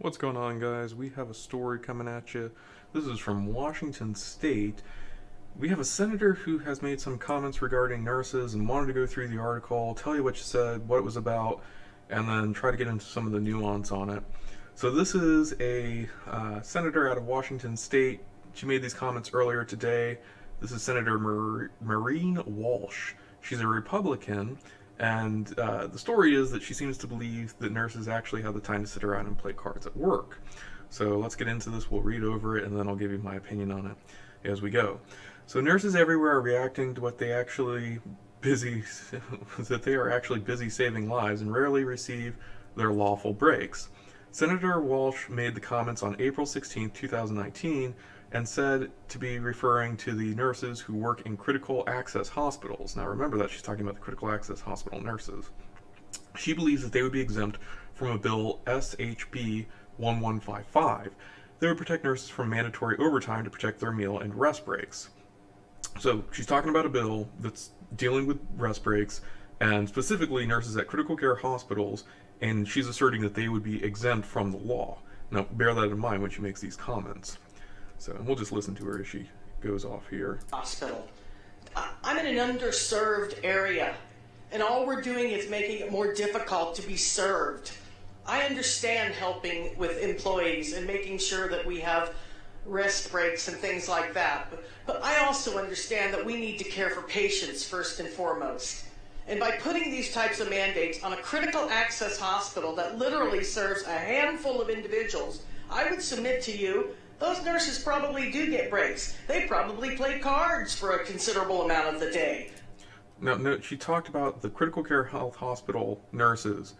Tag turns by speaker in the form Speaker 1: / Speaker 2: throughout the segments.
Speaker 1: What's going on, guys? We have a story coming at you. This is from Washington State. We have a senator who has made some comments regarding nurses and wanted to go through the article, tell you what she said, what it was about, and then try to get into some of the nuance on it. So this is a senator out of Washington State. She made these comments earlier today. This is Senator Maureen Walsh. She's a Republican, and the story is that she seems to believe that nurses actually have the time to sit around and play cards at work. So let's get into this. We'll read over it, and then I'll give you my opinion on it as we go. So nurses everywhere are reacting to what they actually that they are actually busy saving lives and rarely receive their lawful breaks. Senator Walsh made the comments on April 16, 2019, and said to be referring to the nurses who work in critical access hospitals. Now remember that she's talking about the critical access hospital nurses. She believes that they would be exempt from a bill SHB 1155 that would protect nurses from mandatory overtime to protect their meal and rest breaks. So she's talking about a bill that's dealing with rest breaks and specifically nurses at critical care hospitals, and she's asserting that they would be exempt from the law. Now bear that in mind when she makes these comments. So we'll just listen to her as she goes off here.
Speaker 2: Hospital. I'm in an underserved area, and all we're doing is making it more difficult to be served. I understand helping with employees and making sure that we have rest breaks and things like that, but I also understand that we need to care for patients first and foremost. And by putting these types of mandates on a critical access hospital that literally serves a handful of individuals, I would submit to you those nurses probably do get breaks. They probably play cards for a considerable amount of the day.
Speaker 1: Now, no, she talked about the critical care health hospital nurses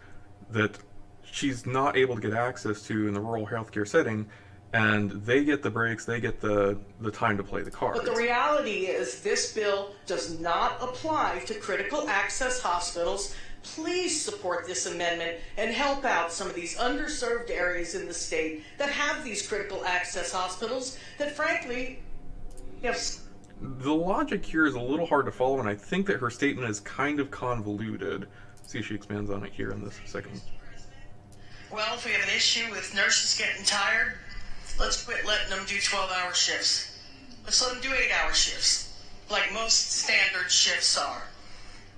Speaker 1: that she's not able to get access to in the rural healthcare setting, and they get the breaks, they get the time to play the cards.
Speaker 2: But the reality is this bill does not apply to critical access hospitals. Please support this amendment and help out some of these underserved areas in the state that have these critical access hospitals that frankly,
Speaker 1: The logic here is a little hard to follow, and I think that her statement is kind of convoluted. See if she expands on it here in this second.
Speaker 2: Well, if we have an issue with nurses getting tired, let's quit letting them do 12-hour shifts. Let's let them do 8-hour shifts, like most standard shifts are.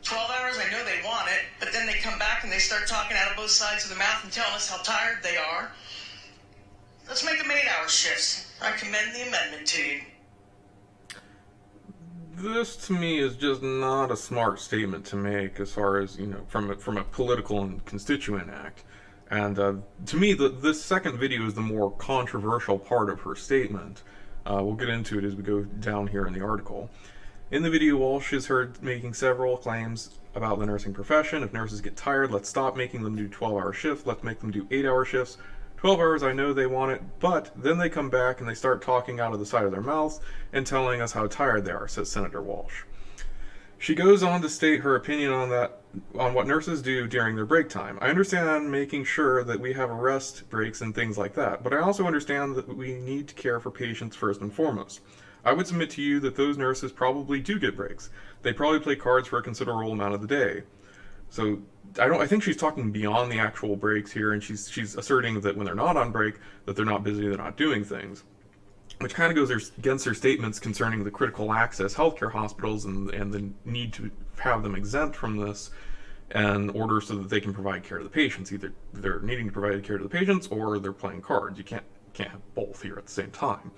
Speaker 2: 12 hours, I know they want it, but then they come back and they start talking out of both sides of their mouth and telling us how tired they are. Let's make them 8-hour shifts. I commend the amendment to you.
Speaker 1: This to me is just not a smart statement to make as far as, from a political and constituent act. And to me, this second video is the more controversial part of her statement. We'll get into it as we go down here in the article. In the video, Walsh is heard making several claims about the nursing profession. If nurses get tired, let's stop making them do 12-hour shifts. Let's make them do 8-hour shifts. 12 hours, I know they want it, but then they come back and they start talking out of the side of their mouths and telling us how tired they are, says Senator Walsh. She goes on to state her opinion on what nurses do during their break time. I understand making sure that we have rest breaks and things like that, but I also understand that we need to care for patients first and foremost. I would submit to you that those nurses probably do get breaks. They probably play cards for a considerable amount of the day. So I think she's talking beyond the actual breaks here, and she's asserting that when they're not on break, that they're not busy, they're not doing things, which kind of goes against her statements concerning the critical access healthcare hospitals and the need to have them exempt from this in order so that they can provide care to the patients. Either they're needing to provide care to the patients or they're playing cards. You can't have both here at the same time.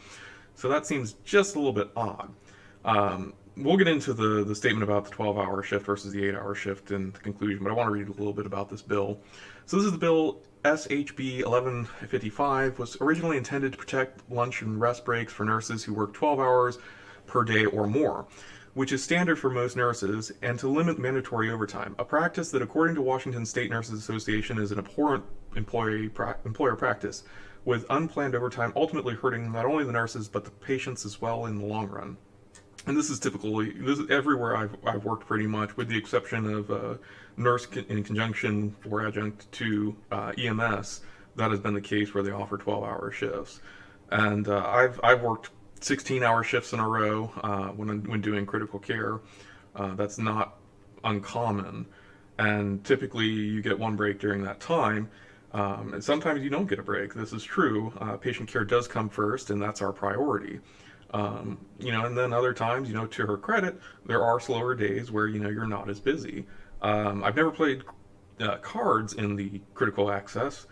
Speaker 1: So that seems just a little bit odd. We'll get into the statement about the 12-hour shift versus the 8-hour shift in the conclusion, but I want to read a little bit about this bill. So this is the bill SHB 1155, was originally intended to protect lunch and rest breaks for nurses who work 12 hours per day or more, which is standard for most nurses, and to limit mandatory overtime, a practice that, according to Washington State Nurses Association, is an abhorrent employer practice, with unplanned overtime ultimately hurting not only the nurses but the patients as well in the long run. And this is everywhere I've worked pretty much, with the exception of nurse in conjunction or adjunct to EMS. That has been the case where they offer 12-hour shifts. And I've worked 16-hour shifts in a row when doing critical care. That's not uncommon. And typically you get one break during that time. And sometimes you don't get a break. This is true. Patient care does come first, and that's our priority. And then other times, to her credit, there are slower days where, you're not as busy. I've never played cards in the critical access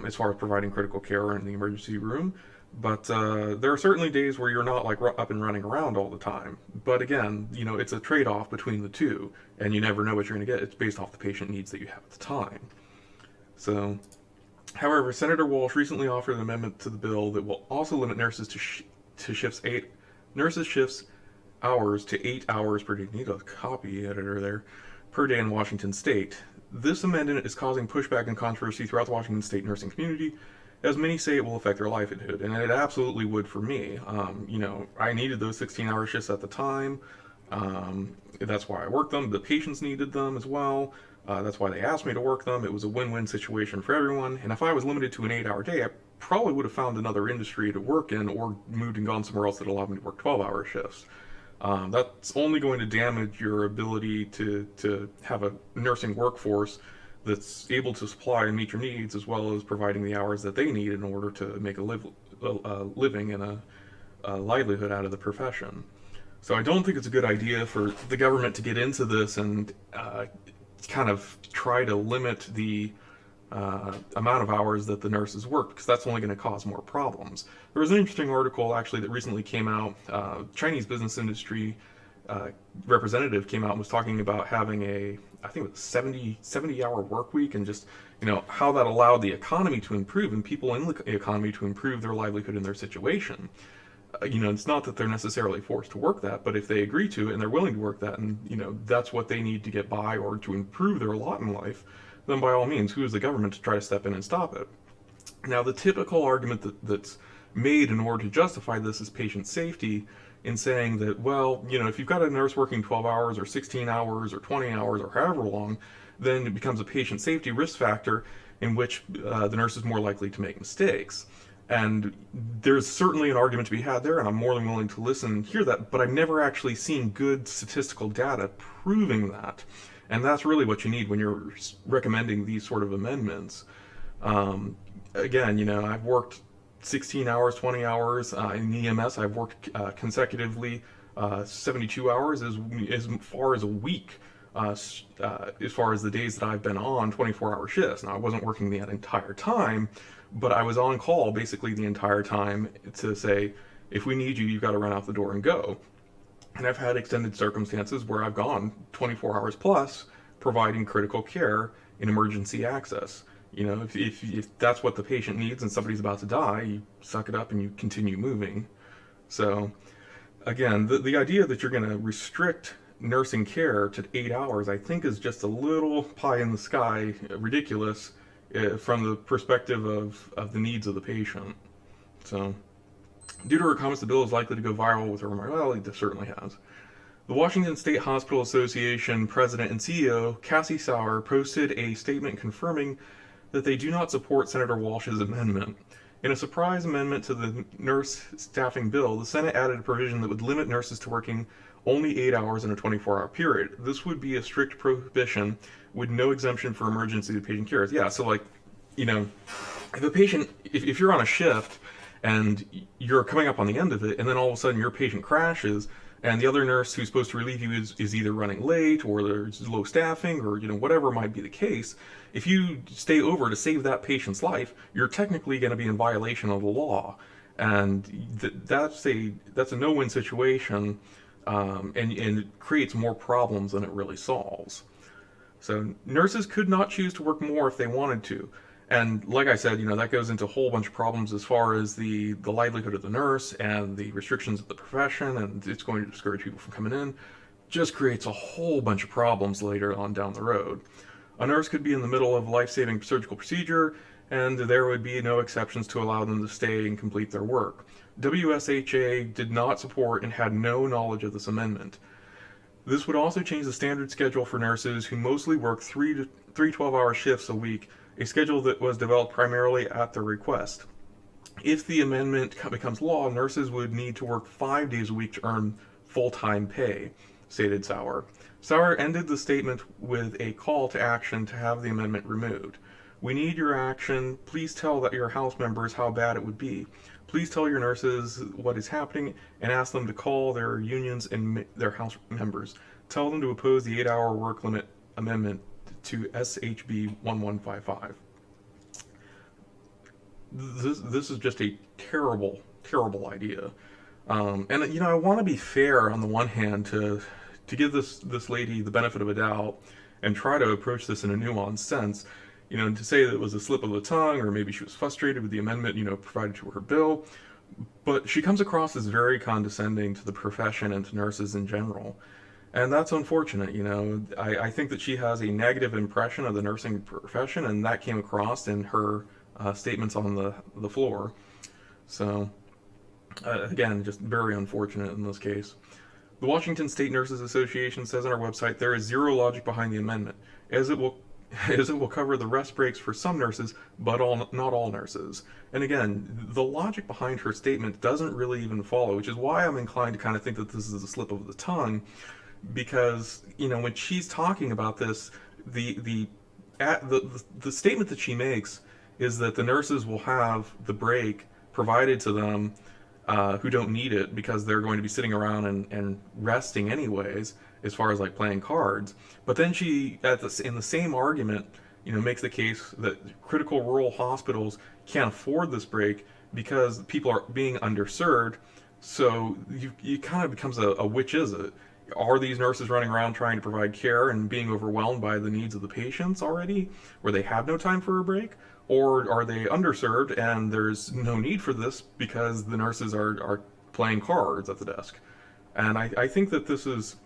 Speaker 1: as far as providing critical care in the emergency room. But there are certainly days where you're not like up and running around all the time. But again, it's a trade-off between the two, and you never know what you're going to get. It's based off the patient needs that you have at the time. So, however, Senator Walsh recently offered an amendment to the bill that will also limit nurses to shifts hours to 8 hours per day. Need a copy editor there per day in Washington State. This amendment is causing pushback and controversy throughout the Washington State nursing community, as many say it will affect their livelihood, and it absolutely would for me. I needed those 16-hour shifts at the time. That's why I worked them. The patients needed them as well. That's why they asked me to work them. It was a win-win situation for everyone. And if I was limited to an 8-hour day, I probably would have found another industry to work in or moved and gone somewhere else that allowed me to work 12-hour shifts. That's only going to damage your ability to have a nursing workforce that's able to supply and meet your needs, as well as providing the hours that they need in order to make a living and a livelihood out of the profession. So I don't think it's a good idea for the government to get into this and kind of try to limit the amount of hours that the nurses work, because that's only going to cause more problems. There was an interesting article actually that recently came out. Chinese business industry representative came out and was talking about having I think it was 70-hour work week, and just how that allowed the economy to improve and people in the economy to improve their livelihood and their situation. It's not that they're necessarily forced to work that, but if they agree to it and they're willing to work that, and that's what they need to get by or to improve their lot in life, then by all means, who is the government to try to step in and stop it? Now, the typical argument that's made in order to justify this is patient safety, in saying that, well, if you've got a nurse working 12 hours or 16 hours or 20 hours or however long, then it becomes a patient safety risk factor in which the nurse is more likely to make mistakes. And there's certainly an argument to be had there, and I'm more than willing to listen and hear that, but I've never actually seen good statistical data proving that. And that's really what you need when you're recommending these sort of amendments. Again, I've worked 16 hours, 20 hours in EMS. I've worked consecutively 72 hours as far as a week, as far as the days that I've been on 24-hour shifts. Now, I wasn't working that entire time, but I was on call basically the entire time to say, if we need you, you've got to run out the door and go. And I've had extended circumstances where I've gone 24 hours plus providing critical care in emergency access. If that's what the patient needs and somebody's about to die, you suck it up and you continue moving. So, again, the idea that you're going to restrict nursing care to 8 hours, I think, is just a little pie in the sky, ridiculous from the perspective of the needs of the patient. So, due to her comments, the bill is likely to go viral with her remark. Well, it certainly has. The Washington State Hospital Association president and CEO, Cassie Sauer, posted a statement confirming that they do not support Senator Walsh's amendment. In a surprise amendment to the nurse staffing bill, the Senate added a provision that would limit nurses to working only 8 hours in a 24-hour period. This would be a strict prohibition with no exemption for emergency patient care. Yeah, so if a patient, if you're on a shift and you're coming up on the end of it, and then all of a sudden your patient crashes, and the other nurse who's supposed to relieve you is either running late, or there's low staffing, or whatever might be the case, if you stay over to save that patient's life, you're technically going to be in violation of the law, and that's a no-win situation, and it creates more problems than it really solves. So nurses could not choose to work more if they wanted to. And like I said, that goes into a whole bunch of problems as far as the livelihood of the nurse and the restrictions of the profession, and it's going to discourage people from coming in. Just creates a whole bunch of problems later on down the road. A nurse could be in the middle of a life-saving surgical procedure, and there would be no exceptions to allow them to stay and complete their work. WSHA did not support and had no knowledge of this amendment. This would also change the standard schedule for nurses who mostly work three 12-hour shifts a week, a schedule that was developed primarily at their request. If the amendment becomes law, nurses would need to work 5 days a week to earn full-time pay, stated Sauer. Sauer ended the statement with a call to action to have the amendment removed. We need your action. Please tell your House members how bad it would be. Please tell your nurses what is happening and ask them to call their unions and their House members. Tell them to oppose the 8-hour work limit amendment to SHB 1155. This is just a terrible, terrible idea. And I want to be fair on the one hand to give this lady the benefit of a doubt and try to approach this in a nuanced sense. To say that it was a slip of the tongue, or maybe she was frustrated with the amendment, provided to her bill. But she comes across as very condescending to the profession and to nurses in general. And that's unfortunate, I think that she has a negative impression of the nursing profession, and that came across in her statements on the floor. So, again, just very unfortunate in this case. The Washington State Nurses Association says on our website there is zero logic behind the amendment, as it will cover the rest breaks for some nurses, but not all nurses. And again, the logic behind her statement doesn't really even follow, which is why I'm inclined to kind of think that this is a slip of the tongue, because when she's talking about this, the statement that she makes is that the nurses will have the break provided to them who don't need it, because they're going to be sitting around and resting anyways, as far as like playing cards. But then she, in the same argument, makes the case that critical rural hospitals can't afford this break because people are being underserved. So you kind of becomes a which is it? Are these nurses running around trying to provide care and being overwhelmed by the needs of the patients already, where they have no time for a break? Or are they underserved and there's no need for this because the nurses are playing cards at the desk? And I think that this is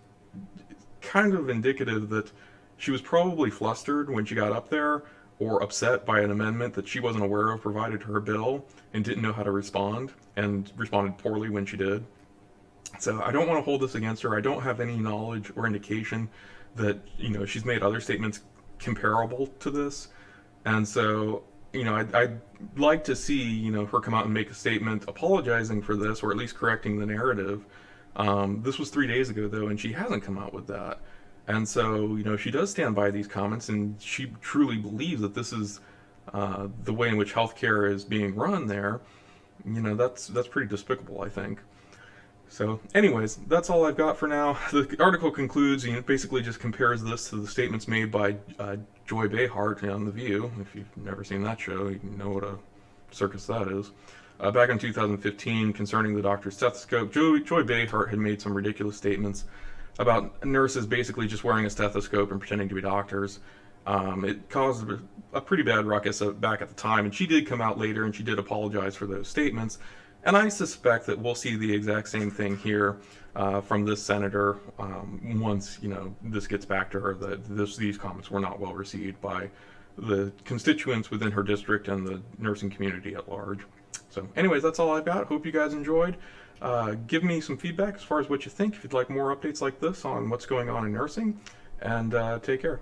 Speaker 1: kind of indicative that she was probably flustered when she got up there, or upset by an amendment that she wasn't aware of provided to her bill, and didn't know how to respond, and responded poorly when she did. So I don't want to hold this against her. I don't have any knowledge or indication that she's made other statements comparable to this. And so I'd like to see her come out and make a statement apologizing for this, or at least correcting the narrative. This was 3 days ago though, and she hasn't come out with that. And so she does stand by these comments, and she truly believes that this is the way in which healthcare is being run there. That's pretty despicable, I think. So anyways, that's all I've got for now. The article concludes, basically just compares this to the statements made by Joy Behar on The View. If you've never seen that show, you know what a circus that is. Back in 2015, concerning the doctor's stethoscope, Joy Behar had made some ridiculous statements about nurses basically just wearing a stethoscope and pretending to be doctors. It caused a pretty bad ruckus back at the time, and she did come out later and she did apologize for those statements. And I suspect that we'll see the exact same thing here from this senator once this gets back to her, that these comments were not well received by the constituents within her district and the nursing community at large. So anyways, that's all I've got. Hope you guys enjoyed. Give me some feedback as far as what you think, if you'd like more updates like this on what's going on in nursing, and take care.